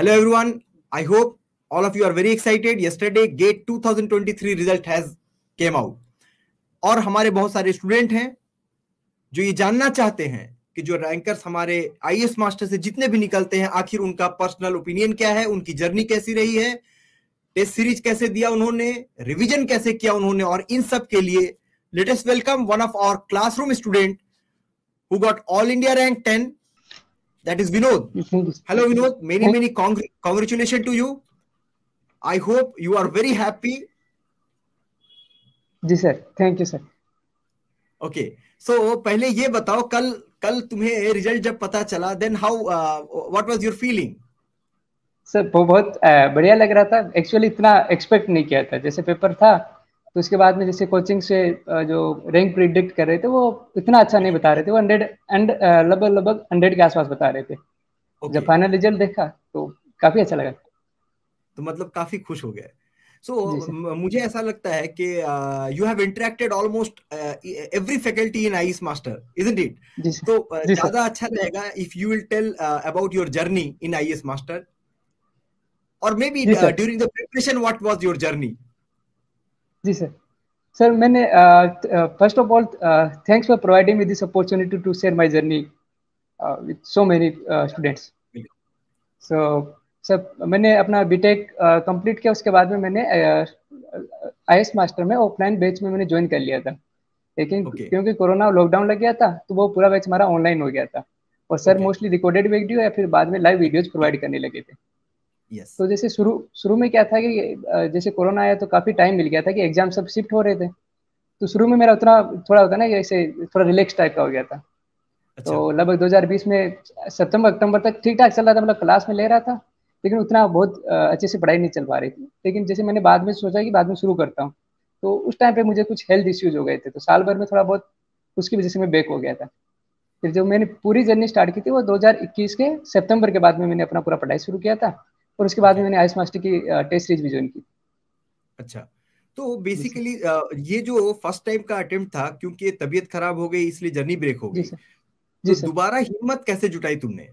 Hello everyone. I hope all of you are very excited. Yesterday GATE 2023 result has came out. और हमारे बहुत सारे student हैं जो ये जानना चाहते हैं कि जो रैंकर्स हमारे आईएएस मास्टर से जितने भी निकलते हैं आखिर उनका पर्सनल ओपिनियन क्या है, उनकी जर्नी कैसी रही है, टेस्ट सीरीज कैसे दिया उन्होंने, रिवीजन कैसे किया उन्होंने, और इन सब के लिए let us welcome one of our classroom student who got all India rank 10. That is Vinod. Hello Vinod, many congratulations to you. I hope you are very happy. जी sir, thank you sir. Okay, so पहले ये बताओ कल तुम्हें result जब पता चला, then how what was your feeling? Sir बहुत बढ़िया लग रहा था. एक्चुअली इतना एक्सपेक्ट नहीं किया था. जैसे पेपर था तो उसके बाद में जैसे कोचिंग से जो रैंक प्रिडिक्ट कर रहे थे वो इतना अच्छा नहीं बता रहे थे. वो 100 एंड लगभग 100 के आसपास बता रहे थे. जब फाइनल रिजल्ट देखा तो काफी अच्छा लगा. तो मतलब काफी खुश हो गए. सो मुझे ऐसा लगता है कि you have interacted almost every faculty in IAS Master, isn't it? तो ज्यादा अच्छा रहेगा if you will tell about your journey in IAS Master, और maybe during the preparation what was your journey. जी सर. सर मैंने first of all thanks for providing me this opportunity to share my journey with so many students. So sir मैंने अपना BTech complete किया. उसके बाद में मैंने IAS master में ऑफलाइन बैच में मैंने ज्वाइन कर लिया था. लेकिन क्योंकि कोरोना लॉकडाउन लग गया था तो वो पूरा बैच हमारा ऑनलाइन हो गया था. और सर मोस्टली रिकॉर्डेड वीडियो या फिर बाद में लाइव वीडियोज प्रोवाइड करने लगे थे. तो जैसे शुरू में क्या था कि जैसे कोरोना आया तो काफी टाइम मिल गया था कि एग्जाम सब शिफ्ट हो रहे थे. तो शुरू में मेरा उतना थोड़ा होता ना जैसे थोड़ा रिलैक्स टाइप का हो गया था. तो लगभग 2020 में सितंबर अक्टूबर तक ठीक ठाक चल रहा था. मतलब क्लास में ले रहा था लेकिन उतना बहुत अच्छे से पढ़ाई नहीं चल पा रही थी. लेकिन जैसे मैंने बाद में सोचा कि बाद में शुरू करता हूँ, तो उस टाइम पे मुझे कुछ हेल्थ इश्यूज हो गए थे. तो साल भर में थोड़ा बहुत उसकी वजह से मैं बैक हो गया था. फिर जब मैंने पूरी जर्नी स्टार्ट की थी वो 2021 के सितंबर के बाद में मैंने अपना पूरा पढ़ाई शुरू किया था. और उसके बाद में मैंने आईएएस मास्टर की टेस्ट सीरीज भी ज्वाइन की. अच्छा, तो बेसिकली ये जो फर्स्ट टाइम का अटेम्प्ट था, क्योंकि तबीयत खराब हो गई इसलिए जर्नी ब्रेक हो गई. तो दोबारा हिम्मत कैसे जुटाई तुमने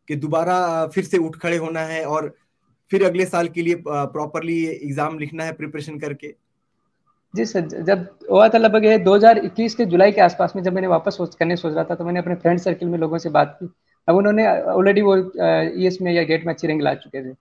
कि दोबारा फिर से उठ खड़े होना है और फिर अगले साल के लिए प्रॉपरली एग्जाम लिखना है प्रिपरेशन करके? जी सर, जब हुआ था लगभग 2021 के जुलाई के आसपास में, जब मैंने वापस करने सोच रहा था तो मैंने अपने फ्रेंड सर्कल में लोगों से बात की. अब उन्होंने ऑलरेडी वो ईएस में या गेट में अच्छी रैंक ला चुके थे.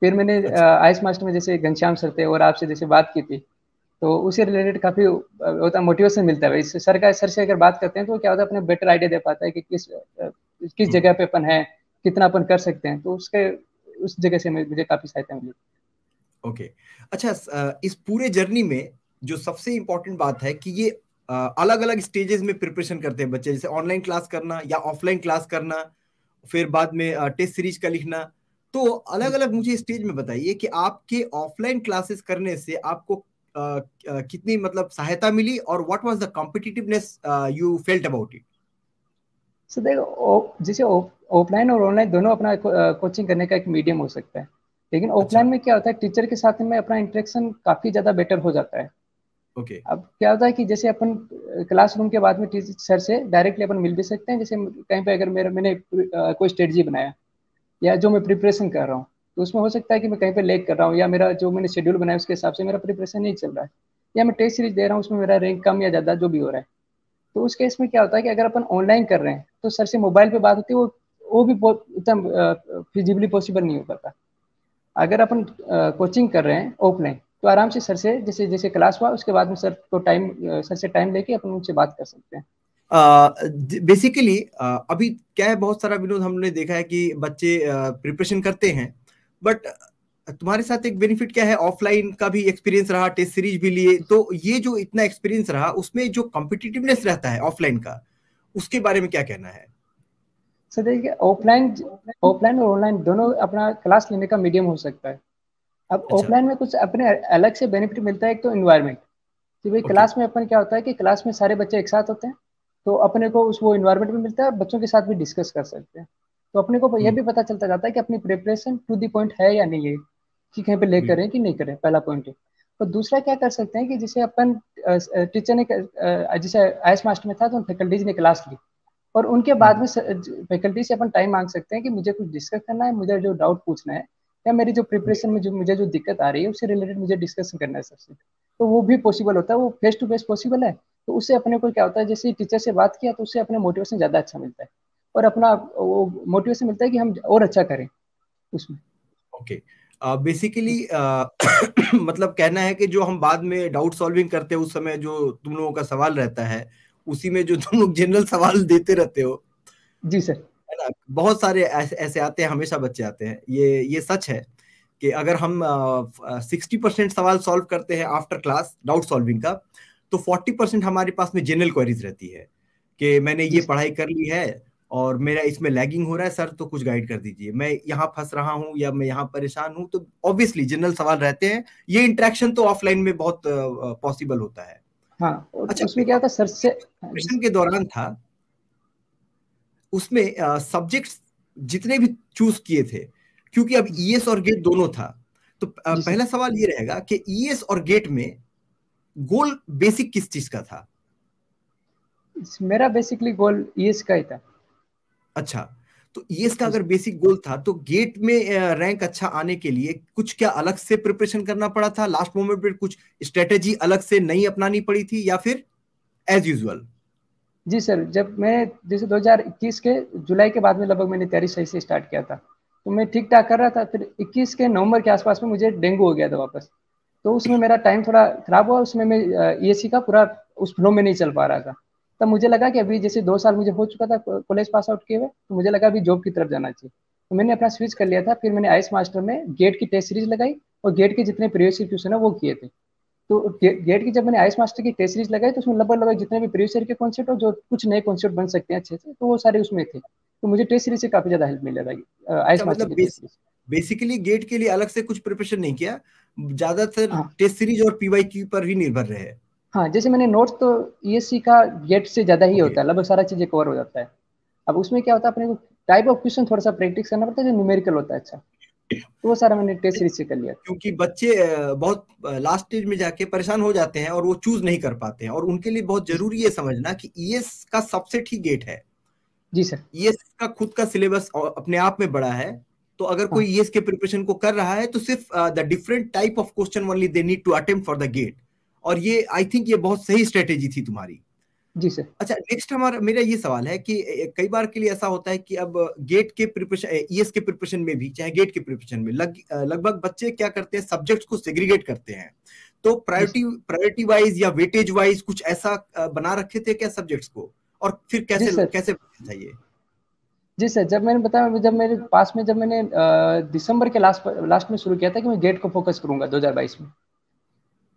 फिर मैंने आईएएस मास्टर में जैसे घनश्याम सर थे और आपसे जैसे बात की थी, तो उससे रिलेटेड काफी होता मोटिवेशन मिलता है. सर से अगर बात करते हैं तो क्या होता है अपने बेटर आइडिया दे पाता है कि किस जगह पे अपन है, कितना अपन कर सकते हैं. तो उस जगह से मुझे काफी सहायता मिली. ओके, अच्छा, इस पूरे जर्नी में जो सबसे इम्पोर्टेंट बात है कि ये अलग अलग स्टेजेस में प्रिपरेशन करते हैं बच्चे, जैसे ऑनलाइन क्लास करना या ऑफलाइन क्लास करना, फिर बाद में टेस्ट सीरीज का लिखना. तो अलग अलग मुझे स्टेज में बताइए कि आपके ऑफलाइन क्लासेस करने से आपको कितनी मतलब सहायता मिली, और what was the competitiveness you felt about it? So देखो, जैसे ऑफलाइन और ऑनलाइन दोनों अपना कोचिंग करने का एक मीडियम हो सकता है. लेकिन ऑफलाइन में क्या होता है, टीचर के साथ में अपना इंटरेक्शन काफी ज्यादा बेटर हो जाता है. अब क्या होता है कि जैसे अपन क्लासरूम के बाद में टीचर सर से डायरेक्टली अपन मिल भी सकते हैं. जैसे कहीं पे अगर मैंने कोई स्ट्रेटजी बनाया या जो मैं प्रिपरेशन कर रहा हूँ, तो उसमें हो सकता है कि मैं कहीं पे लेग कर रहा हूँ या मेरा जो मैंने शेड्यूल बनाया उसके हिसाब से मेरा प्रिपरेशन नहीं चल रहा है, या मैं टेस्ट सीरीज दे रहा हूँ उसमें मेरा रैंक कम या ज़्यादा जो भी हो रहा है. तो उस केस में क्या होता है कि अगर अपन ऑनलाइन कर रहे हैं तो सर से मोबाइल पे बात होती है, वो भी बहुत उतना फिजिबली पॉसिबल नहीं हो पाता. अगर अपन कोचिंग कर रहे हैं ऑफलाइन तो आराम से सर से जैसे जैसे क्लास हुआ उसके बाद में सर से टाइम लेके अपन उनसे बात कर सकते हैं. बेसिकली अभी क्या है, बहुत सारा विनोद हमने देखा है कि बच्चे प्रिपरेशन करते हैं, बट तुम्हारे साथ एक बेनिफिट क्या है, ऑफलाइन का भी एक्सपीरियंस रहा, टेस्ट सीरीज भी लिए, तो ये जो इतना एक्सपीरियंस रहा उसमें जो कॉम्पिटिटिवनेस रहता है ऑफलाइन का, उसके बारे में क्या कहना है? सर देखिए, ऑफलाइन और ऑनलाइन दोनों अपना क्लास लेने का मीडियम हो सकता है. अब ऑफलाइन में कुछ अपने अलग से बेनिफिट मिलता है. एक तो एनवायरनमेंट, कि भाई क्लास में अपन क्या होता है कि क्लास में सारे बच्चे एक साथ होते हैं, तो अपने को वो एनवायरनमेंट भी मिलता है, बच्चों के साथ भी डिस्कस कर सकते हैं. तो अपने को यह भी पता चलता जाता है कि अपनी प्रिपरेशन टू द पॉइंट है या नहीं है, कि कहीं पे ले करें कि नहीं करें, पहला पॉइंट है. तो दूसरा क्या कर सकते हैं कि जैसे अपन टीचर ने जैसे आईएएस मास्टर में था तो फैकल्टीज ने क्लास ली, और उनके बाद में फैकल्टी से अपन टाइम मांग सकते हैं कि मुझे कुछ डिस्कस करना है, मुझे जो डाउट पूछना है या मेरी जो प्रिपरेशन में जो मुझे जो दिक्कत आ रही है उससे रिलेटेड मुझे डिस्कशन करना है सबसे, तो वो भी पॉसिबल होता है, वो फेस टू फेस पॉसिबल है। तो उससे अपने को क्या होता है, जैसे टीचर से बात किया तो उससे अपने मोटिवेशन ज़्यादा अच्छा मिलता है, और अपना वो मोटिवेशन मिलता है कि हम और अच्छा करें उसमें। ओके, बेसिकली मतलब कहना है कि जो हम बाद में डाउट सॉल्विंग करते हैं उस समय जो तुम लोगों का सवाल रहता है, उसी में जो तुम लोग जनरल सवाल देते रहते हो, जी सर। है ना। बहुत सारे ऐसे आते हैं, हमेशा बच्चे आते हैं, ये सच है कि अगर हम 60% सवाल सॉल्व करते हैं आफ्टर क्लास डाउट सॉल्विंग का, तो 40% हमारे पास में जनरल क्वेरीज रहती है कि मैंने जी ये पढ़ाई कर ली है और मेरा इसमें लैगिंग हो रहा है सर, तो कुछ गाइड कर दीजिए, मैं यहाँ फंस रहा हूँ या मैं यहाँ परेशान हूँ। तो ऑब्वियसली जनरल सवाल रहते हैं। ये इंटरेक्शन तो ऑफलाइन में बहुत पॉसिबल होता है। हाँ, और अच्छा, उसमें क्या होता है सर से। हाँ, जी प्रिपरेशन के दौरान था, उसमें सब्जेक्ट्स जितने भी चूज किए थे, क्योंकि अब ईएस और गेट दोनों था, तो जी सर। पहला सवाल ये रहेगा कि ईएस और गेट में गोल बेसिक किस चीज का था? मेरा बेसिकली गोल ईएस का ही था। अच्छा, तो ईएस का जी अगर सर। बेसिक गोल था, तो गेट में रैंक अच्छा आने के लिए कुछ क्या अलग से प्रिपरेशन करना पड़ा था? लास्ट मोमेंट पे कुछ स्ट्रेटेजी अलग से नहीं अपनानी पड़ी थी, या फिर एज यूजुअल? जी सर, जब मैं जैसे 2021 के जुलाई के बाद में लगभग मैंने तैयारी सही से स्टार्ट किया था, तो मैं ठीक ठाक कर रहा था। फिर 21 के नवंबर के आसपास में मुझे डेंगू हो गया था वापस। तो उसमें मेरा टाइम थोड़ा खराब हुआ, उसमें मैं ईएससी का पूरा उस फ्लो में नहीं चल पा रहा था। तब मुझे लगा कि अभी जैसे 2 साल मुझे हो चुका था कॉलेज पास आउट किए हुए, तो मुझे लगा अभी जॉब की तरफ जाना चाहिए। तो मैंने अपना स्विच कर लिया था। फिर मैंने आईएएस मास्टर में गेट की टेस्ट सीरीज लगाई, और गेट के जितने प्रीवियस क्वेश्चन है वो किए थे। तो गेट की जब मैंने आईएएस मास्टर की टेस्ट सीरीज लगाई, तो उसमें लगभग लगभग जितने भी प्रीवियस ईयर के कॉन्सेप्ट और जो कुछ नए कॉन्सेप्ट बन सकते हैं अच्छे से, तो वो सारे उसमें थे। तो मुझे टेस्ट सीरीज से काफी ज्यादा हेल्प मिल रहा था अच्छा, आईएएस मास्टर मतलब की टेस्ट सीरीज। बेसिकली गेट के लिए अलग से कुछ प्रिपरेशन नहीं किया, ज्यादातर हाँ। टेस्ट सीरीज और पीवाईक्यू पर ही निर्भर रहे? हाँ, जैसे मैंने नोट्स तो ईएससी का गेट से ज्यादा ही ओके। होता है, लगभग सारा चीजें कवर हो जाता है। अब उसमें क्या होता है, अपने को टाइप ऑफ क्वेश्चन थोड़ा सा प्रैक्टिस करना पड़ता है जो न्यूमेरिकल होता है। अच्छा, तो वो सारा मैंने टेस्ट सीरीज से कर लिया था। क्योंकि बच्चे बहुत लास्ट स्टेज में जाके परेशान हो जाते हैं और वो चूज नहीं कर पाते हैं, और उनके लिए बहुत जी जरूरी है समझना कि ईएस का सबसेट ही गेट है। जी सर। ईएस का खुद का सिलेबस अपने आप में बड़ा है। तो अगर कोई हाँ। ईएस के प्रिपरेशन को कर रहा है, तो सिर्फ the different type of question only they need to attempt for the GATE. और ये आई थिंक ये बहुत सही स्ट्रेटेजी थी तुम्हारी। जी सर। अच्छा, नेक्स्ट हमारा मेरा ये सवाल है कि कई बार के लिए ऐसा होता है कि अब गेट के प्रिपरेशन, ईएस के प्रिपरेशन में भी, चाहे गेट के प्रिपरेशन में, लगभग बच्चे क्या करते हैं, सब्जेक्ट्स को सेग्रीगेट करते हैं। तो जी सर। प्रायोरिटी वाइज या वेटेज वाइज कुछ ऐसा बना रखे थे क्या सब्जेक्ट्स को? और फिर जी कैसे सर। कैसे था ये? जी सर, जब मैंने बताया, जब मेरे पास में, जब मैंने दिसंबर के लास्ट लास्ट में शुरू किया था कि मैं गेट को फोकस करूंगा 2022 में।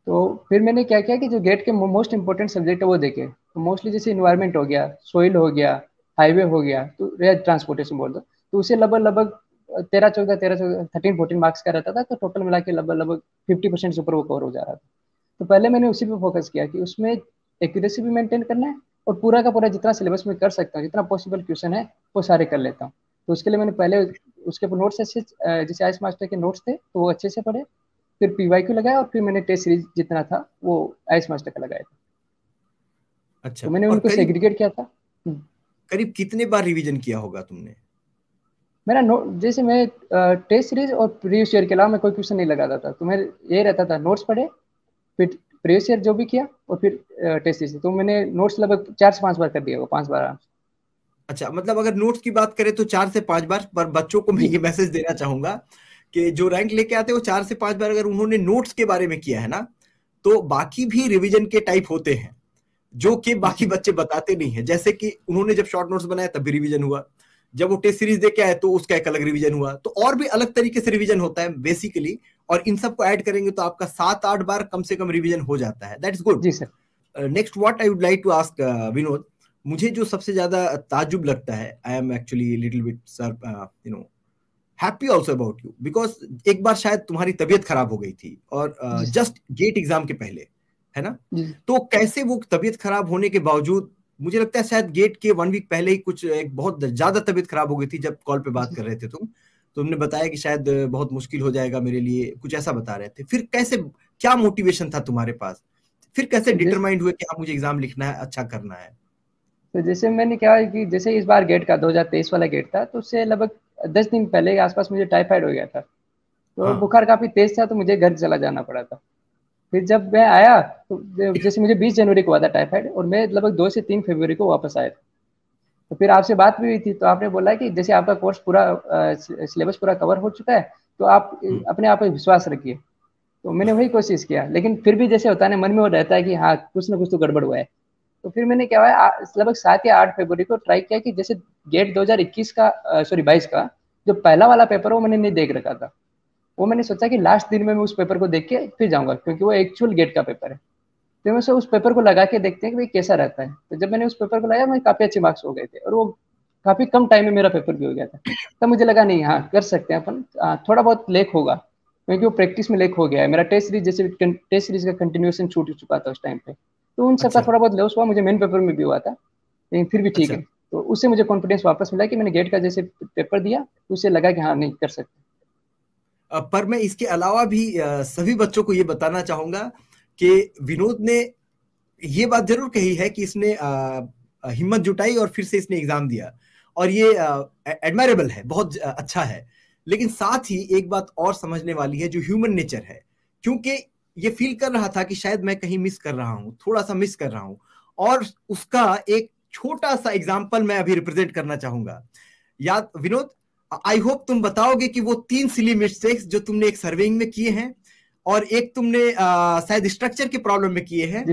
तो फिर मैंने क्या किया कि जो गेट के मोस्ट इंपॉर्टेंट सब्जेक्ट है वो देखे। तो मोस्टली जैसे इन्वायरमेंट हो गया, सोइल हो गया, हाईवे हो गया, तो रेल ट्रांसपोर्टेशन बोल दो, तो उसे लगभग लगभग 13 14 13 14 मार्क्स का रहता था। तो टोटल मिला के लगभग लगभग 50% से ऊपर वो कवर हो जा रहा था। तो पहले मैंने उसी पे फोकस किया कि उसमें एक्यूरेसी भी मेंटेन करना है, और पूरा का पूरा जितना सिलेबस में कर सकता हूँ, जितना पॉसिबल क्वेश्चन है वो सारे कर लेता हूँ। तो उसके लिए मैंने पहले उसके ऊपर नोट्स अच्छे, जैसे आइस मास्टर के नोट्स थे तो वो अच्छे से पढ़े। फिर पीवाईक्यू लगाया, और फिर मैंने टेस्ट सीरीज जितना था वो आइस मास्टर का लगाया था। अच्छा, तो मैंने और उनको करीब सेग्रीगेट किया था। करीब कितने बार रिवीजन किया होगा तुमने? मेरा नोट, जैसे मैं टेस्ट सीरीज और प्रीवियस ईयर के अलावा मैं कोई क्वेश्चन नहीं लगाता था, तो मेरे ये रहता था नोट्स पढ़े, फिर प्रीवियस ईयर जो भी किया, और फिर टेस्ट सीरीज। तो मैंने नोट्स लगभग 4 से 5 बार कर दिया, वो 5 बार। अच्छा, मतलब अगर नोट्स की बात करें तो 4 से 5 बार, पर बच्चों को मैं जी ये मैसेज देना चाहूंगा कि जो रैंक लेके आते हैं वो 4 से 5 बार अगर उन्होंने नोट्स के बारे में किया है ना, तो बाकी भी रिवीजन के टाइप होते हैं जो कि जी बाकी सर। बच्चे बताते नहीं है। जैसे कि उन्होंने जब शॉर्ट नोट्स बनाया तब भी रिवीजन हुआ, जब वो टेस्ट सीरीज देके आए तो उसका एक अलग रिवीजन हुआ, तो और भी अलग तरीके से रिवीजन होता है बेसिकली। और इन सबको ऐड करेंगे तो आपका 7 8 बार कम से कम रिवीजन हो जाता है। That is good. जी sir. Next what I would like to ask Vinod, मुझे जो सबसे ज्यादा ताज्जुब लगता है, I am actually little bit sir you know happy also about you, because एक बार शायद तुम्हारी तबीयत खराब हो गई थी, और जी सर। जस्ट गेट एग्जाम के पहले, है ना? जी सर। तो कैसे वो तबीयत खराब होने के बावजूद, मुझे लगता है शायद गेट के 1 वीक पहले ही कुछ एक बहुत ज्यादा तबीयत खराब हो गई थी, जब कॉल पे बात जी कर रहे थे तुमने बताया कि शायद बहुत मुश्किल हो जाएगा मेरे लिए, कुछ ऐसा बता रहे थे। फिर कैसे, क्या मोटिवेशन था तुम्हारे पास? फिर कैसे तो डिटरमाइंड हुए कि हाँ मुझे एग्जाम लिखना है, अच्छा करना है? जैसे मैंने क्या है कि जैसे इस बार गेट का 2023 वाला गेट था, तो उससे लगभग 10 दिन पहले के आसपास मुझे टाइफाइड हो गया था। तो बुखार काफी तेज था, तो मुझे घर चला जाना पड़ा था। फिर जब मैं आया तो जैसे मुझे 20 जनवरी को हुआ था टाइफाइड, और मैं लगभग 2 से 3 फरवरी को वापस आया था। तो फिर आपसे बात भी हुई थी, तो आपने बोला कि जैसे आपका कोर्स पूरा सिलेबस पूरा कवर हो चुका है, तो आप अपने आप पे विश्वास रखिए। तो मैंने वही कोशिश किया, लेकिन फिर भी जैसे होता है ना, मन में वो रहता है कि हाँ कुछ ना कुछ तो गड़बड़ हुआ है। तो फिर मैंने क्या हुआ, लगभग 7 या 8 फरवरी को ट्राई किया कि जैसे गेट 2021 का सॉरी 22 का जो पहला वाला पेपर है वो मैंने नहीं देख रखा था। वो मैंने सोचा कि लास्ट दिन में मैं उस पेपर को देख के फिर जाऊंगा, क्योंकि वो एक्चुअल गेट का पेपर है। तो मैं उस पेपर को लगा के देखते हैं कि भाई कैसा रहता है। तो जब मैंने उस पेपर को लगाया, मुझे काफी अच्छे मार्क्स हो गए थे, और वो काफी कम टाइम में मेरा पेपर भी हो गया था। तब मुझे लगा नहीं, हाँ कर सकते हैं अपन, थोड़ा बहुत लेक होगा, क्योंकि वो प्रैक्टिस में लेक हो गया है मेरा। टेस्ट सीरीज जैसे टेस्ट सीरीज का कंटिन्यूएशन छूट चुका था उस टाइम पे, तो उन सबका थोड़ा बहुत लॉस हुआ, मुझे मेन पेपर में भी हुआ था, लेकिन फिर भी ठीक है। तो उससे मुझे कॉन्फिडेंस वापस मिला कि मैंने गेट का जैसे पेपर दिया, उससे लगा कि हाँ नहीं कर सकते। पर मैं इसके अलावा भी सभी बच्चों को ये बताना चाहूंगा कि विनोद ने ये बात जरूर कही है कि इसने हिम्मत जुटाई और फिर से इसने एग्जाम दिया, और ये एडमायरेबल है, बहुत अच्छा है। लेकिन साथ ही एक बात और समझने वाली है, जो ह्यूमन नेचर है, क्योंकि ये फील कर रहा था कि शायद मैं कहीं मिस कर रहा हूं, थोड़ा सा मिस कर रहा हूं, और उसका एक छोटा सा एग्जाम्पल मैं अभी रिप्रेजेंट करना चाहूंगा। याद विनोद, आई होप तुम बताओगे कि वो 3 सिली मिस्टेक्स जो तुमने एक सर्वेइंग में किए हैं, और एक तुमने शायद स्ट्रक्चर के प्रॉब्लम में किए हैं,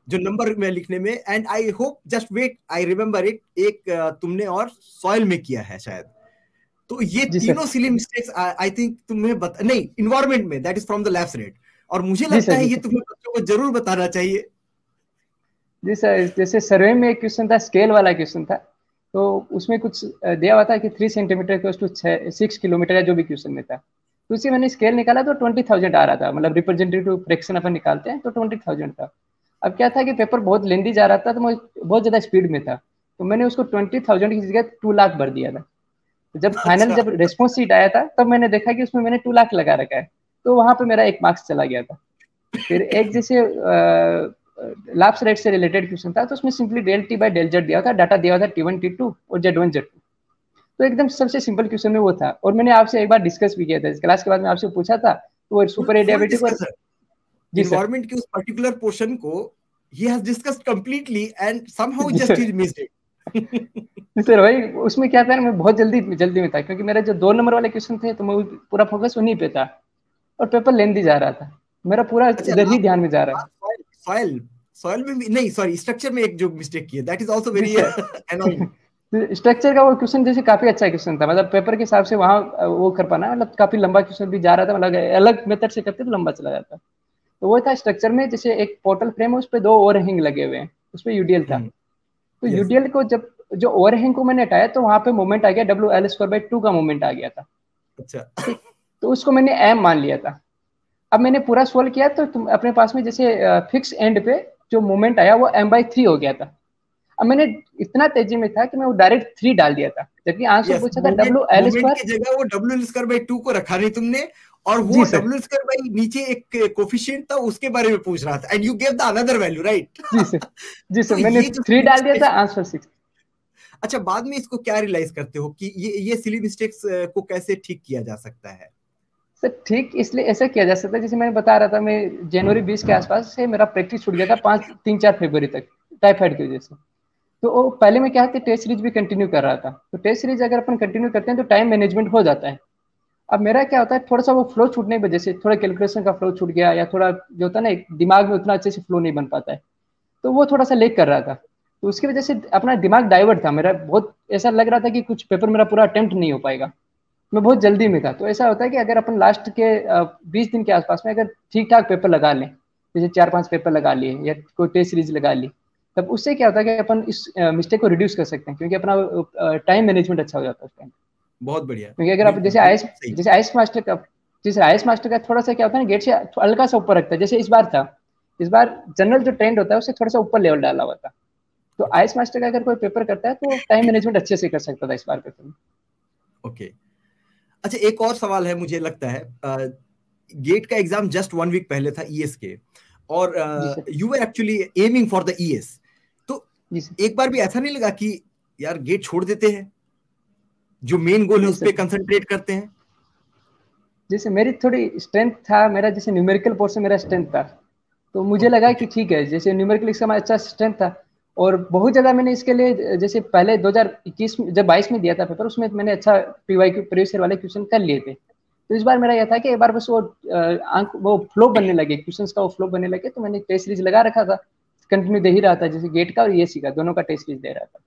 जो नंबर में लिखने में, and I hope just wait I remember it, एक तुमने और सॉइल में किया है शायद। तो ये तीनों सिली मिस्टेक्स आई थिंक तुम्हें नहीं, इन्वायरमेंट में, that is from the labs rate, और मुझे लगता है ये तुम्हें बच्चों को जरूर बताना चाहिए। जी सर, जैसे सर्वे में एक क्वेश्चन था, स्केल वाला क्वेश्चन था, तो उसमें कुछ दिया हुआ था कि 3 सेंटीमीटर टू 6 किलोमीटर या जो भी क्वेश्चन में था। तो उसी मैंने स्केल निकाला तो 20,000 आ रहा था, मतलब रिप्रेजेंटेटिव फ्रैक्शन अपन निकालते हैं तो 20,000 था। अब क्या था कि पेपर बहुत लेंदी जा रहा था, तो मैं बहुत ज्यादा स्पीड में था, तो मैंने उसको 20,000 की जगह 2 लाख भर दिया था। तो जब फाइनल जब रेस्पॉन्स शीट आया था, तब मैंने देखा कि उसमें मैंने 2 लाख लगा रखा है, तो वहां पे मेरा 1 मार्क्स चला गया था। फिर एक जैसे लैप्स रेट से रिलेटेड क्वेश्चन था, तो उसमें simply del T by del Z दिया था, डाटा दिया था T1 T2 और Z1 Z2। तो एकदम सबसे सिंपल क्वेश्चन में वो था, और मैंने आपसे एक बार डिस्कस भी किया था इस क्लास के बाद, में आपसे पूछा था तो वो सुपर एडियाबेटिक और एनवायरनमेंट के उस पर्टिकुलर पोर्शन को he has discussed completely and somehow just he missed it। Sir भाई उसमें क्या था ना, मैं बहुत जल्दी में था, क्योंकि मेरा जो 2 नंबर वाले क्वेश्चन थे तो मैं पूरा फोकस उन्हीं पे था, और पेपर लेंदी जा रहा था, मेरा पूरा उधर ही ध्यान में जा रहा है। सॉइल में भी नहीं, सॉरी स्ट्रक्चर में एक जो मिस्टेक की है, that is also very annoying. Structure का वो क्वेश्चन जैसे काफी अच्छा क्वेश्चन था, मतलब पेपर के हिसाब से वहाँ वो कर पाना, मतलब काफी लंबा क्वेश्चन भी जा रहा था, मतलब अलग मेथड से करते तो लंबा चला जाता। तो वो था स्ट्रक्चर में, जैसे एक पोर्टल फ्रेम है, उस पर 2 ओवरहैंग लगे हुए हैं, उस पर यूडीएल था। तो यूडीएल को जब जो ओवरहैंग को मैंने हटाया, तो वहां पे मोमेंट आ गया WL²/2 का मोमेंट आ गया था। अच्छा, तो उसको मैंने एम मान लिया था। अब मैंने पूरा सोल्व किया, तो तुम अपने पास में जैसे फिक्स एंड पे जो मोमेंट आया वो m/3 हो गया था। अब मैंने इतना तेजी में था कि मैं वो डायरेक्ट 3 डाल दिया था, जबकि आंसर पूछा था WL² की जगह वो WL²/2 को रखा नहीं तुमने, और वो WL² नीचे एक कोफिशिएंट था उसके बारे में पूछ रहा था, and you give the another value, right? जी सर, मैंने 3 डाल दिया था, आंसर 6। अच्छा, बाद में इसको क्या रियलाइज करते हो कि ये सिली मिस्टेक्स को कैसे ठीक किया जा सकता है? सर ठीक इसलिए ऐसा किया जा सकता है, जैसे मैं बता रहा था, मैं जनवरी 20 के आसपास से मेरा प्रैक्टिस छूट गया था 3-4 फरवरी तक टाइफाइड की वजह से। तो वो पहले में क्या है, टेस्ट सीरीज भी कंटिन्यू कर रहा था, तो टेस्ट सीरीज अगर अपन कंटिन्यू करते हैं तो टाइम मैनेजमेंट हो जाता है। अब मेरा क्या होता है, थोड़ा सा वो फ्लो छूटने की वजह से थोड़ा कैलकुलेशन का फ्लो छूट गया, या थोड़ा जो होता है ना दिमाग में उतना अच्छे से फ्लो नहीं बन पाता है, तो वो थोड़ा सा लेक कर रहा था। तो उसकी वजह से अपना दिमाग डाइवर्ट था मेरा, बहुत ऐसा लग रहा था कि कुछ पेपर मेरा पूरा अटेम्प्ट नहीं हो पाएगा, मैं बहुत जल्दी में था। तो ऐसा होता है कि अगर अपन लास्ट के 20 दिन के आसपास में अगर ठीक ठाक पेपर लगा लें, जैसे 4-5 पेपर लगा लिए या कोई टेस्ट सीरीज लगा ली, तब उससे क्या होता है कि अपन इस मिस्टेक को रिड्यूस कर सकते हैं, क्योंकि अपना टाइम मैनेजमेंट अच्छा हो जाता है उस टाइम। बहुत बढ़िया। क्योंकि अगर आप जैसे आईएएस मास्टर का थोड़ा सा क्या होता है ना, गेट से हल्का सा ऊपर रखता है, जैसे इस बार जनरल जो ट्रेंड होता है उससे थोड़ा सा ऊपर लेवल डाला हुआ था। तो आईएएस मास्टर का अगर कोई पेपर करता है तो टाइम मैनेजमेंट अच्छे से कर सकता था इस बार पेपर में। ओके, अच्छा एक और सवाल है, मुझे लगता है गेट का एग्जाम जस्ट 1 वीक पहले था ईएस के, और you were actually aiming for the E S, तो एक बार भी ऐसा नहीं लगा कि यार गेट छोड़ देते हैं, जो मेन गोल है उस पर कंसंट्रेट करते हैं? जैसे मेरी थोड़ी स्ट्रेंथ था, मेरा जैसे न्यूमेरिकल पोर्शन मेरा स्ट्रेंथ था, तो मुझे लगा कि ठीक है, जैसे न्यूमेरिकल इसका हमारा अच्छा स्ट्रेंथ था। और बहुत ज़्यादा मैंने इसके लिए, जैसे पहले 2021 में जब 22 में दिया था पेपर, उसमें मैंने अच्छा PYQ प्रीवियस ईयर वाले क्वेश्चन कर लिए थे। तो इस बार मेरा यह था कि एक बार बस वो वो फ्लो बनने लगे, क्वेश्चंस का वो फ्लो बनने लगे, तो मैंने टेस्ट सीरीज लगा रखा था, कंटिन्यू दे ही रहा था, जैसे गेट का और ESC का दोनों का टेस्ट सीरीज दे रहा था।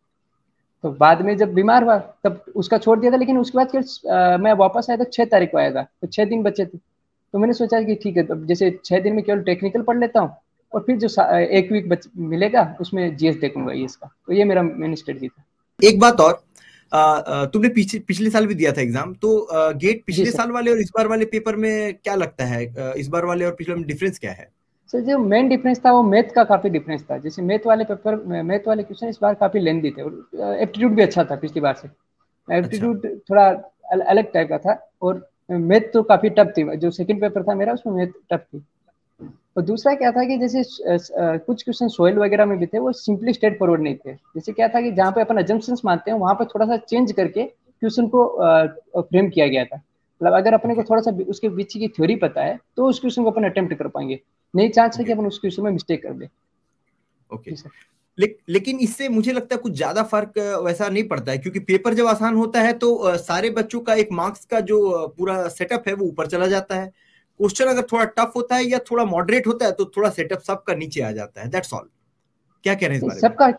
तो बाद में जब बीमार हुआ तब उसका छोड़ दिया था, लेकिन उसके बाद फिर मैं वापस आया था, 6 तारीख को आया था, तो 6 दिन बचे थे। तो मैंने सोचा कि ठीक है, तो जैसे 6 दिन में केवल टेक्निकल पढ़ लेता हूँ, और फिर जो 1 वीक मिलेगा उसमें GS देखूंगा ES का। तो ये मेरा मेन स्ट्रेटजी था। एक बात और, तुमने पिछले साल भी दिया था एग्जाम, तो गेट जी पिछले सर। साल वाले और इस बार वाले पेपर में क्या लगता है, इस बार वाले और पिछले में डिफरेंस क्या है? सर जो मेन डिफरेंस था वो मैथ का काफ़ी डिफरेंस था। जैसे मैथ वाले पेपर, मैथ वाले क्वेश्चन इस बार काफ़ी लेंदी थे, और एप्टीट्यूड भी अच्छा था पिछली बार से। अच्छा, एप्टीट्यूड थोड़ा अलग टाइप का था, और मैथ तो काफ़ी टफ थी। जो सेकंड पेपर था मेरा, उसमें मैथ टफ थी। और दूसरा क्या था कि जैसे कुछ क्वेश्चन सोइल वगैरह में भी थे, वो सिंपली स्ट्रेट फॉरवर्ड नहीं थे। जैसे क्या था कि जहाँ पे अपन अजम्पशंस मानते हैं, वहाँ पे थोड़ा सा चेंज करके क्वेश्चन को फ्रेम किया गया था। मतलब अगर अपने को ओके, थोड़ा सा उसके पीछे की थ्योरी पता है, तो उस क्वेश्चन को अपन अटेम्प्ट कर पाएंगे। नहीं चांस है कि ओके, अपन उस क्वेश्चन में मिस्टेक कर दें। ओके। जी सर। लेकिन इससे मुझे लगता है कुछ ज्यादा फर्क वैसा नहीं पड़ता है, क्योंकि पेपर जब आसान होता है तो सारे बच्चों का एक मार्क्स का जो पूरा सेटअप है वो ऊपर चला जाता है। क्वेश्चन अगर थोड़ा टफ होता है या थोड़ा मॉडरेट होता है तो थोड़ा सेटअप सबका नीचे आ जाता है, दैट्स ऑल। क्या कह रहे हैं इस बारे में? सबका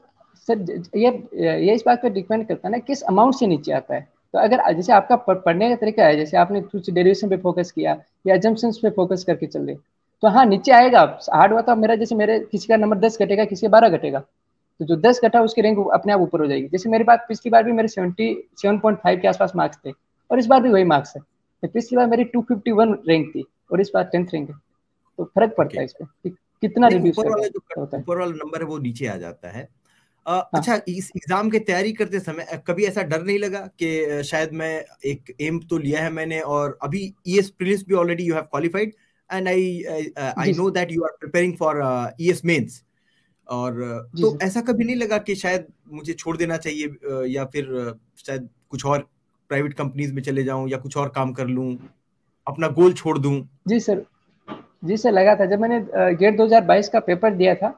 सर, ये इस बात पर डिपेंड करता है ना किस अमाउंट से नीचे आता है। तो अगर जैसे आपका पढ़ने का तरीका है, जैसे आपने कुछ डेरिवेशन पे फोकस किया या अजम्पशंस पे फोकस करके चल रहे, तो हाँ नीचे आएगा। हार्ड हुआ था मेरा, जैसे मेरे किसी का नंबर 10 घटेगा, किसी का 12 घटेगा, तो जो 10 घटा उसकी रैंक अपने आप ऊपर हो जाएगी। जैसे मेरी बात, पिछली बार भी मेरे 77.5 के आसपास मार्क्स थे, और इस बार भी वही मार्क्स है। तो पिछली बार मेरी 251 रैंक थी, और इस बार 10th रैंक है। तो फर्क ओके। पड़ता है इस पर कि कितना नहीं, रिड्यूस करता होता है। ऊपर वाला नंबर है वो नीचे आ जाता है। हाँ। अच्छा, इस एग्जाम की तैयारी करते समय कभी ऐसा डर नहीं लगा कि शायद मैं, एक एम तो लिया है मैंने और अभी ईएस प्रीलिम्स भी already you have qualified, and I जी know that you are preparing for E S mains, और जी तो सर। ऐसा कभी नहीं लगा कि शायद मुझे छोड़ देना चाहिए, या फिर शायद कुछ और प्राइवेट कंपनीज में चले जाऊं या कुछ और काम कर लूं, अपना गोल छोड़ दूं? जी सर। जी सर, लगा था। जब मैंने गेट 2022 का पेपर दिया था,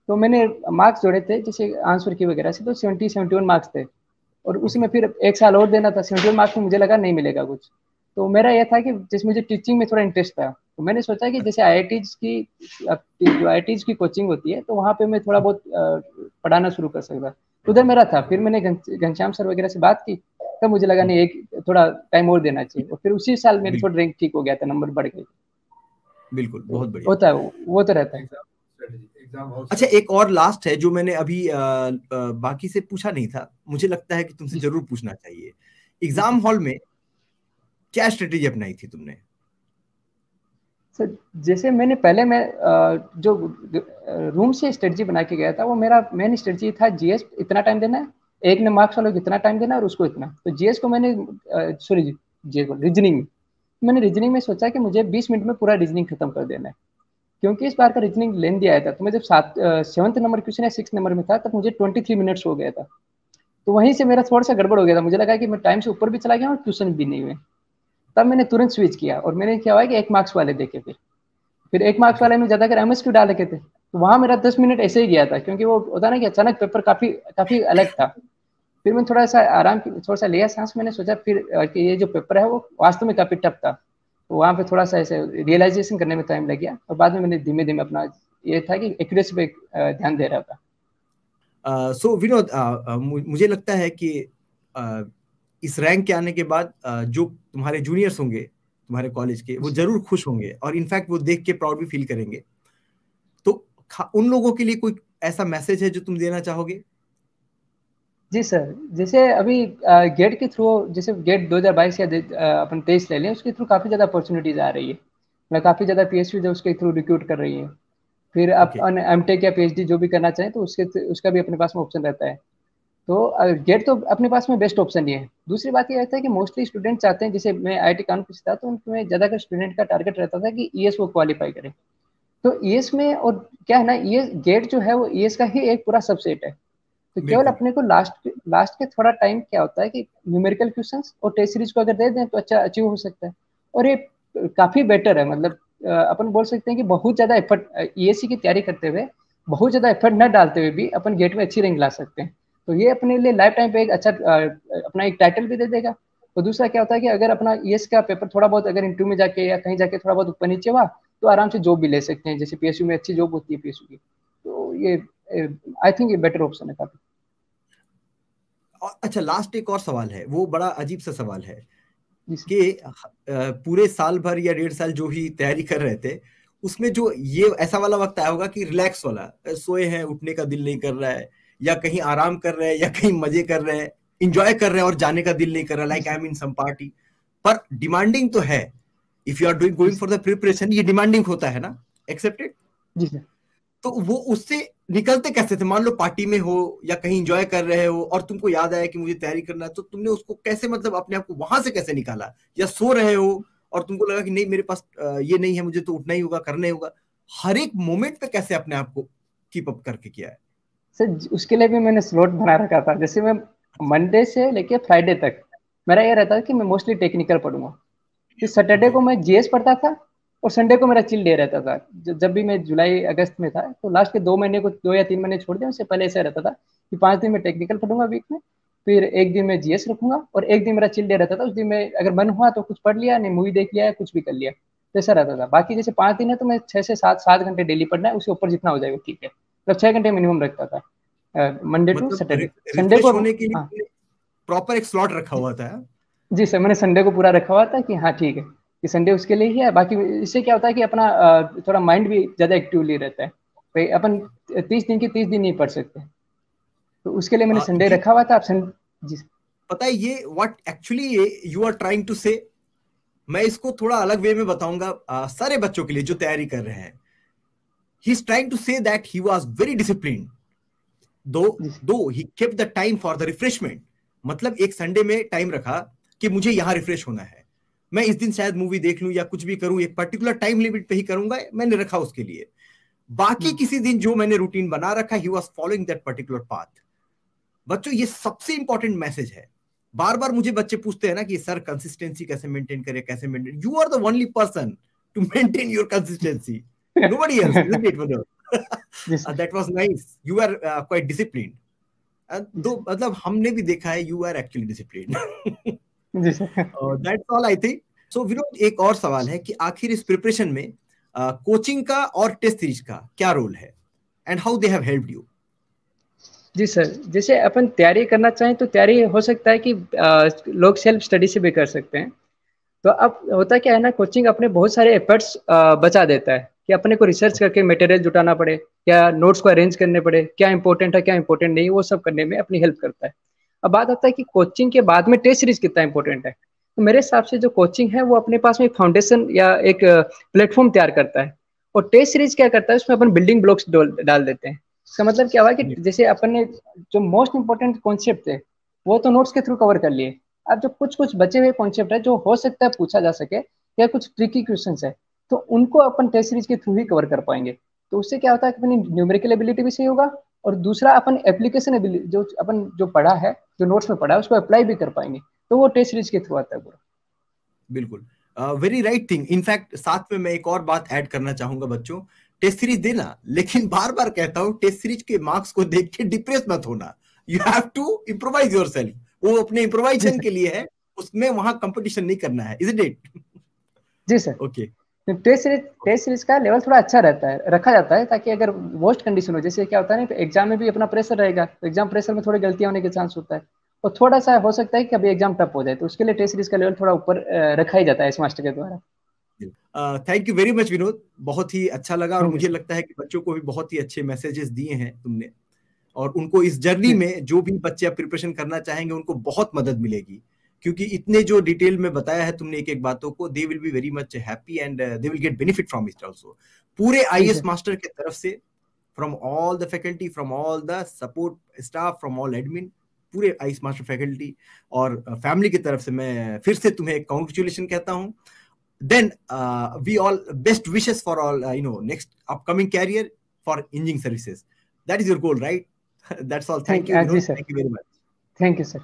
तो मैंने मार्क्स जोड़े थे जैसे आंसर की वगैरह से, तो 71 मार्क्स थे। और ओके, उसमें फिर 1 साल और देना था। 71 मार्क्स में मुझे लगा नहीं मिलेगा कुछ। तो मेरा यह था कि जैसे मुझे टीचिंग में थोड़ा इंटरेस्ट था, तो मैंने सोचा कि जैसे IITs की, जो IITs की कोचिंग होती है, तो वहाँ पे मैं थोड़ा बहुत पढ़ाना शुरू कर सकता। उधर मेरा था। फिर मैंने घनश्याम सर वगैरह से बात की, तब मुझे लगा नहीं, एक थोड़ा टाइम और देना चाहिए। और फिर उसी साल मेरी बिल्कुल, थोड़ा रैंक ठीक हो गया था, नंबर बढ़ गए। बिल्कुल, तो बहुत बढ़िया। होता है, वो तो रहता है। अच्छा, एक और लास्ट है जो मैंने अभी बाकी से पूछा नहीं था, मुझे लगता है कि तुमसे जी जरूर पूछना चाहिए। जी एग्जाम सर। हॉल में क्या स्ट्रेटेजी अपनाई थी तुमने? सर जैसे मैंने पहले, मैं जो रूम से स्ट्रेटजी बना के गया था, वो मेरा मेन स्ट्रेटजी था, GS इतना टाइम देना है, एक ने मार्क्स वालों को इतना टाइम देना है, और उसको इतना। तो GS को मैंने, सॉरी, GS को रीजनिंग में, मैंने रीजनिंग में सोचा कि मुझे 20 मिनट में पूरा रीजनिंग खत्म कर देना है। क्योंकि इस बार का रीजनिंग लेंदी आया था, तो मैं जब 7th नंबर क्वेश्चन या 6 नंबर में था, तब मुझे 23 मिनट्स हो गया था। तो वहीं से मेरा थोड़ा सा गड़बड़ हो गया था। मुझे लगा कि मैं टाइम से ऊपर भी चला गया और क्वेश्चन भी नहीं हुए। तब मैंने तुरंत स्विच किया, और मैंने क्या हुआ कि 1 मार्क्स वाले देखे। फिर 1 मार्क्स ओके, वाले में ज्यादातर MSQ डाल रखे थे, तो वहां मेरा 10 मिनट ऐसे ही गया था, क्योंकि वो होता ना कि अचानक पेपर काफी काफी अलग था। फिर मैं थोड़ा सा आराम, थोड़ा सा लिया सांस। मैंने सोचा फिर कि ये जो पेपर है वो वास्तव में काफी टफ था। तो वहाँ पे थोड़ा सा ऐसे रियलाइजेशन करने में टाइम लग गया, और बाद में मैंने धीमे धीमे अपना, ये था कि एक्यूरेसी पे ध्यान दे रहा था। सो विनोद, मुझे लगता है कि अ, इस रैंक के आने के बाद जो तुम्हारे जूनियर्स होंगे तुम्हारे कॉलेज के, वो जरूर खुश होंगे और इनफैक्ट वो देख के प्राउड भी फील करेंगे। तो उन लोगों के लिए कोई ऐसा मैसेज है जो तुम देना चाहोगे? जी सर, जैसे अभी गेट के थ्रू, जैसे गेट 2022 या अपन 23 ले लें, उसके थ्रू काफ़ी ज़्यादा अपॉर्चुनिटीज़ आ रही है। मतलब काफ़ी ज़्यादा PSU जो उसके थ्रू रिक्रूट कर रही है। फिर आप ओके, MTech या PhD जो भी करना चाहें, तो उसका भी अपने पास में ऑप्शन रहता है। तो गेट तो अपने पास में बेस्ट ऑप्शन ही है। दूसरी बात ये रहता है कि मोस्टली स्टूडेंट चाहते हैं, जैसे मैं IIT कानपुर से था, तो उनमें ज़्यादातर स्टूडेंट का टारगेट रहता था कि ES वो क्वालिफाई करें। तो ES में, और क्या है ना, ये गेट जो है वो ES का ही एक पूरा सबसेट है। तो केवल बिल्कुल, अपने को लास्ट के थोड़ा टाइम क्या होता है कि न्यूमेरिकल क्वेश्चंस और टेस्ट सीरीज को अगर दे दें, तो अच्छा अचीव हो सकता है। और ये काफी बेटर है। मतलब अपन बोल सकते हैं कि बहुत ज्यादा एफर्ट ईएससी की तैयारी करते हुए बहुत ज्यादा एफर्ट न डालते हुए भी अपन गेट में अच्छी रैंक ला सकते हैं। तो ये अपने लिए लाइफ टाइम पे एक अच्छा अपना एक टाइटल भी दे देगा। तो दूसरा क्या होता है कि अगर अपना ईएस का पेपर थोड़ा बहुत अगर इंटरव्यू में जाके या कहीं जाके थोड़ा बहुत ऊपर नीचे हुआ तो आराम से जॉब भी ले सकते हैं, जैसे पीएसयू में अच्छी जॉब होती है पीएसयू की। तो ये आई थिंक ये बेटर ऑप्शन है काफी। अच्छा, लास्ट एक और सवाल है, वो बड़ा अजीब सा सवाल है जी सर। कि पूरे साल भर या 1.5 साल जो ही तैयारी कर रहे थे, उसमें जो ये ऐसा वाला वक्त आया होगा कि रिलैक्स वाला, सोए हैं, उठने का दिल नहीं कर रहा है, या कहीं आराम कर रहे हैं, या कहीं मजे कर रहे हैं, इंजॉय कर रहे हैं और जाने का दिल नहीं कर रहा, like I am in some party. पर डिमांडिंग तो है, if you are doing going for the preparation, ये डिमांडिंग होता है ना, एक्सेप्टेड। जी सर। तो वो उससे निकलते कैसे थे? मान लो पार्टी में हो या कहीं एंजॉय कर रहे हो और तुमको याद आया कि मुझे तैयारी करना है, तो तुमने उसको कैसे, मतलब अपने आप को वहां से कैसे निकाला? या सो रहे हो और तुमको लगा कि नहीं मेरे पास ये नहीं है, मुझे तो उठना ही होगा, करना ही होगा? हर एक मोमेंट पे कैसे अपने आप को कीप अप करके किया है? सर उसके लिए भी मैंने स्लॉट बना रखा था। जैसे मैं मंडे से लेके फ्राइडे तक मेरा ये रहता था कि मैं मोस्टली टेक्निकल पढ़ूंगा। फिर सैटरडे ओके। को मैं जीएस पढ़ता था और संडे को मेरा चिल डे रहता था। जब भी मैं जुलाई अगस्त में था तो लास्ट के 2 महीने को 2 या 3 महीने छोड़ दिया, उससे पहले ऐसा रहता था कि 5 दिन मैं टेक्निकल पढ़ूंगा वीक में, फिर एक दिन मैं जीएस रखूंगा और एक दिन मेरा चिल डे रहता था। उस दिन में अगर मन हुआ तो कुछ पढ़ लिया, नहीं मूवी देख लिया, कुछ भी कर लिया, तो ऐसा रहता था। बाकी जैसे 5 दिन है तो मैं 6 से 7 घंटे डेली पढ़ना है, उसके ऊपर जितना हो जाएगा ठीक है, मतलब 6 घंटे मिनिमम रखता था मंडे टू मतलब सैटरडे। संडे रिफ्रेश को होने के हाँ लिए प्रॉपर एक स्लॉट रखा हुआ था? जी सर, मैंने संडे को पूरा रखा हुआ था कि हाँ ठीक है कि संडे उसके लिए ही है। बाकी इससे क्या होता है कि अपना थोड़ा माइंड भी ज्यादा एक्टिवली रहता है। भाई अपन 30 दिन की 30 दिन नहीं पढ़ सकते, तो उसके लिए मैंने संडे ये रखा हुआ था। आप जी पता है ये what actually you are trying to say, मैं इसको थोड़ा अलग वे में बताऊंगा सारे बच्चों के लिए जो तैयारी कर रहे हैं। He is trying to say that he was very disciplined, जी though he kept the time for the refreshment. मतलब एक संडे में टाइम रखा कि मुझे यहां रिफ्रेश होना है, मैं इस दिन शायद मूवी देख लूं या कुछ भी करूं, एक पर्टिकुलर टाइम लिमिट पे ही करूंगा, मैंने रखा उसके लिए। बाकी किसी दिन जो मैंने रूटीन बना रखा, he was following that particular path. बच्चों ये सबसे इंपॉर्टेंट मैसेज है। बार बार मुझे बच्चे पूछते हैं ना कि सर कंसिस्टेंसी कैसे मेंटेन करें, कैसे maintain? You are the only person to maintain your consistency, nobody else, isn't it, Vinod? जी सर। That was nice. You are quite disciplined. जी तो सर। मतलब हमने भी देखा है, यू आर एक्चुअली डिसिप्लिन्ड। जी सर। That's all I think. So Vinod, एक और सवाल है कि आखिर इस प्रिपरेशन में कोचिंग का और टेस्ट सीरीज का क्या रोल है, and how they have helped you? जी सर, जैसे अपन तैयारी करना चाहें तो तैयारी हो सकता है कि लोग सेल्फ स्टडी से भी कर सकते हैं। तो अब होता क्या है ना, कोचिंग अपने बहुत सारे एफर्ट्स बचा देता है कि अपने को रिसर्च करके मटेरियल जुटाना पड़े, क्या नोट्स को अरेंज करने पड़े, क्या इंपॉर्टेंट है क्या इंपॉर्टेंट नहीं, वो सब करने में अपनी हेल्प करता है। अब बात आता है कि कोचिंग के बाद में टेस्ट सीरीज कितना इंपॉर्टेंट है। तो मेरे हिसाब से जो कोचिंग है वो अपने पास में एक फाउंडेशन या एक प्लेटफॉर्म तैयार करता है, और टेस्ट सीरीज क्या करता है उसमें अपन बिल्डिंग ब्लॉक्स डाल देते हैं। इसका मतलब क्या हुआ कि जैसे अपन ने जो मोस्ट इंपॉर्टेंट कॉन्सेप्ट थे वो तो नोट्स के थ्रू कवर कर लिए। अब जो कुछ कुछ बचे हुए कॉन्सेप्ट है जो हो सकता है पूछा जा सके या कुछ ट्रिकी क्वेश्चन है, तो उनको अपन टेस्ट सीरीज के थ्रू ही कवर कर पाएंगे। तो उससे क्या होता है कि अपनी न्यूमेरिकल एबिलिटी भी सही होगा, और दूसरा अपन एप्लीकेशन एबिलिटी जो अपन जो पढ़ा है, जो नोट्स में पढ़ा है, उसको अप्लाई भी कर पाएंगे। तो वो टेस्ट सीरीज के थ्रू आता है पूरा। बिल्कुल, वेरी राइट थिंग। इनफैक्ट साथ में मैं एक और बात ऐड करना चाहूंगा बच्चों, टेस्ट सीरीज देना, लेकिन बार बार कहता हूं टेस्ट सीरीज के मार्क्स को देख के डिप्रेस मत होना। You have to improvise yourself, वो अपने जी इम्प्रोवाइजेशन सर। के लिए है, उसमें वहां कंपटीशन नहीं करना है, इजंट इट? जी सर। ओके। टेस्ट सीरीज का लेवल थोड़ा अच्छा रहता है, रखा जाता है, ताकि अगर वर्स्ट कंडीशन हो, जैसे क्या होता है ना एग्जाम में भी अपना प्रेशर रहेगा, तो एग्जाम प्रेशर में थोड़ी गलतियां होने के चांस होता है, और थोड़ा सा हो सकता है कि अभी एग्जाम टफ हो जाए, तो उसके लिए टेस्ट सीरीज का लेवल थोड़ा ऊपर रखा ही जाता है इस मास्टर के द्वारा। Thank you very much Vinod, बहुत ही अच्छा लगा, और थैंक यू मुझे सर। लगता है कि बच्चों को भी बहुत ही अच्छे मैसेजेस दिए हैं तुमने, और उनको इस जर्नी जी में जो भी बच्चे प्रिपरेशन करना चाहेंगे उनको बहुत मदद मिलेगी, क्योंकि इतने जो डिटेल में बताया है तुमने एक एक बातों को, they will be very much happy and they will get benefit from it also. पूरे जी आईएएस सर। मास्टर की तरफ से, from all the faculty, from all the support staff, from all admin, पूरे आईएएस मास्टर फैकल्टी और family की तरफ से मैं फिर से तुम्हें कांग्रेचुलेशन कहता हूं। Then we all best wishes for all next upcoming career for engineering services. That is your goal, right? That's all. Thank you, जी Vinod. Sir. Thank you very much. Thank you sir.